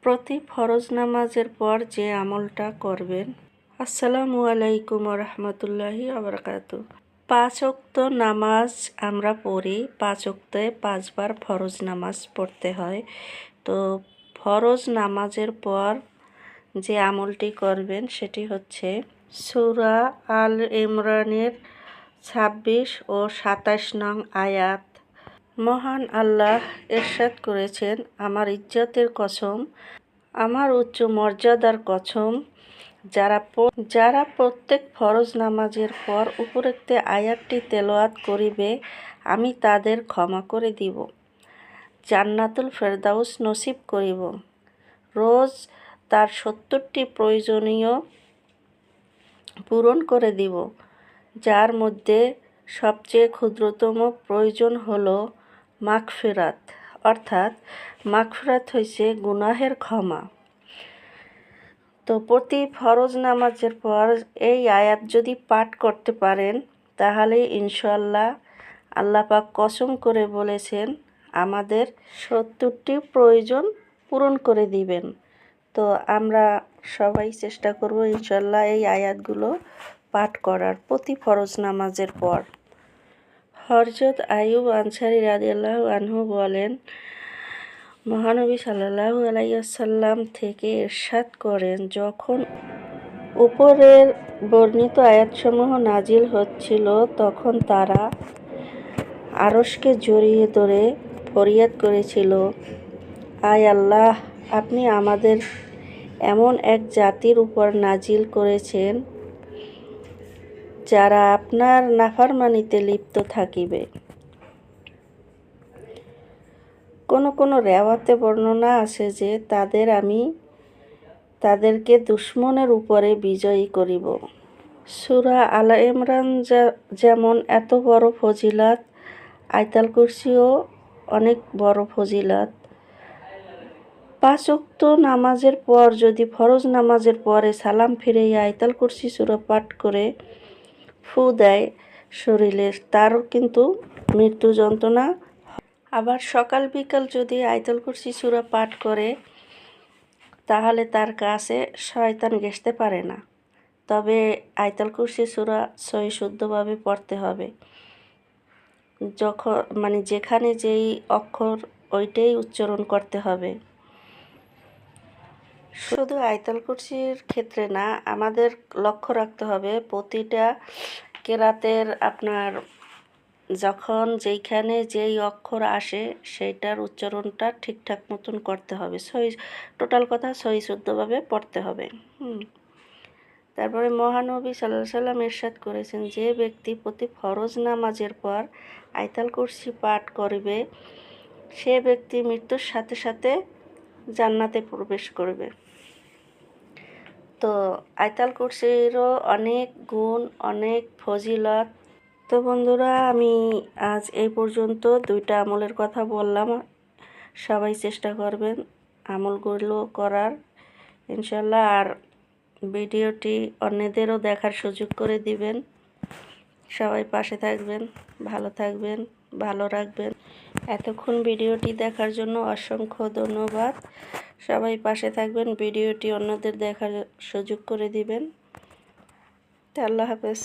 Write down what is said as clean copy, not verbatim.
প্রতি ফরজ নামাজের পর যে আমলটা করবেন। আসসালামু আলাইকুম রহমতুল্লাহি আবরাকাতু। 5 ওয়াক্ত নামাজ আমরা পড়ি, 5 ওয়াক্তে 5 বার ফরজ নামাজ পড়তে হয়। তো ফরজ নামাজের পর যে আমলটি করবেন সেটি হচ্ছে সূরা আল ইমরানের 26 ও 27 নং আয়াত। মহান আল্লাহ ইরশাদ করেছেন, আমার ইজ্জতের কসম, আমার উচ্চ মর্যাদার কসম, যারা প্রত্যেক ফরজ নামাজের পর উপরোক্ত আয়াতটি তেলাওয়াত করিবে, আমি তাদের ক্ষমা করে দিব, জান্নাতুল ফেরদাউস নসিব করিব, রোজ তার 70টি প্রয়োজনীয় পূরণ করে দিব, যার মধ্যে সবচেয়ে ক্ষুদ্রতম প্রয়োজন হলো মাগফিরাত, অর্থাৎ মাগফিরাত হইছে গুনাহের ক্ষমা। তো প্রতি ফরজ নামাজের পর এই আয়াত যদি পাঠ করতে পারেন তাহলে ইনশাআল্লাহ আল্লাহ পাক কসম করে বলেছেন আমাদের 70টি প্রয়োজন পূরণ করে দিবেন। তো আমরা সবাই চেষ্টা করব ইনশাআল্লাহ এই আয়াতগুলো পাঠ করার প্রতি ফরজ নামাজের পর। হযরত আইয়ুব আনসারী রাদিয়াল্লাহু আনহু বলেন, মহানবী সাল্লাল্লাহু আলাইহি ওয়াসাল্লাম থেকে ইরশাদ করেন, যখন উপরের বর্ণিত আয়াতসমূহ নাজিল হচ্ছিল তখন তারা আরশকে জড়িয়ে ধরে ফরিয়াদ করেছিল, আয় আল্লাহ, আপনি আমাদের এমন এক জাতির উপর নাজিল করেছেন যারা আপনার নাফরমানিতে লিপ্ত থাকিবে। কোনো রেওয়াতে বর্ণনা আছে যে তাদেরকে দুশমনের উপরে বিজয়ী করিব। সূরা আল ইমরান যেমন এত বড় ফজিলত, আয়াতুল কুরসিও অনেক বড় ফজিলত। 5 ওয়াক্ত নামাজের পর যদি ফরজ নামাজের পরে সালাম ফিরে আয়াতুল কুরসি সূরা পাঠ করে ফু দেয় শরীরে, তারও কিন্তু মৃত্যু যন্ত্রণা। আবার সকাল বিকাল যদি আয়াতুল কুরসি সূরা পাঠ করে তাহলে তার কাছে শয়তান ঘেঁষতে পারে না। তবে আয়াতুল কুরসি সূরা সহি শুদ্ধভাবে পড়তে হবে। যেখানে যেই অক্ষর ওইটাই উচ্চারণ করতে হবে। শুধু আয়াতুল কুরসির ক্ষেত্রে না, আমাদের লক্ষ্য রাখতে হবে প্রতিটা কেরাতের আপনার যখন যেইখানে যেই অক্ষর আসে সেইটার উচ্চারণটা ঠিকঠাক মতন করতে হবে। টোটাল কথা সহি শুদ্ধভাবে পড়তে হবে। তারপরে মহানবী সাল্লাল্লাহু আলাইহি ওয়াসাল্লাম ইরশাদ করেছেন, যে ব্যক্তি প্রতি ফরজ নামাজের পর আয়াতুল কুরসি পাঠ করবে সে ব্যক্তি মৃত্যুর সাথে সাথে জান্নাতে প্রবেশ করবে। তো আয়াতুল কুরসিরও অনেক গুণ, অনেক ফজিলত। তো বন্ধুরা, আমি আজ এই পর্যন্ত 2টা আমলের কথা বললাম। সবাই চেষ্টা করবেন আমলগুলো করার ইনশাআল্লাহ। আর ভিডিওটি অন্যদেরও দেখার সুযোগ করে দিবেন। সবাই পাশে থাকবেন, ভালো থাকবেন, ভালো রাখবেন। এতক্ষণ ভিডিওটি দেখার জন্য অসংখ্য ধন্যবাদ। সবাই পাশে থাকবেন, ভিডিওটি অন্যদের দেখার সুযোগ করে দিবেন। আল্লাহ হাফেজ।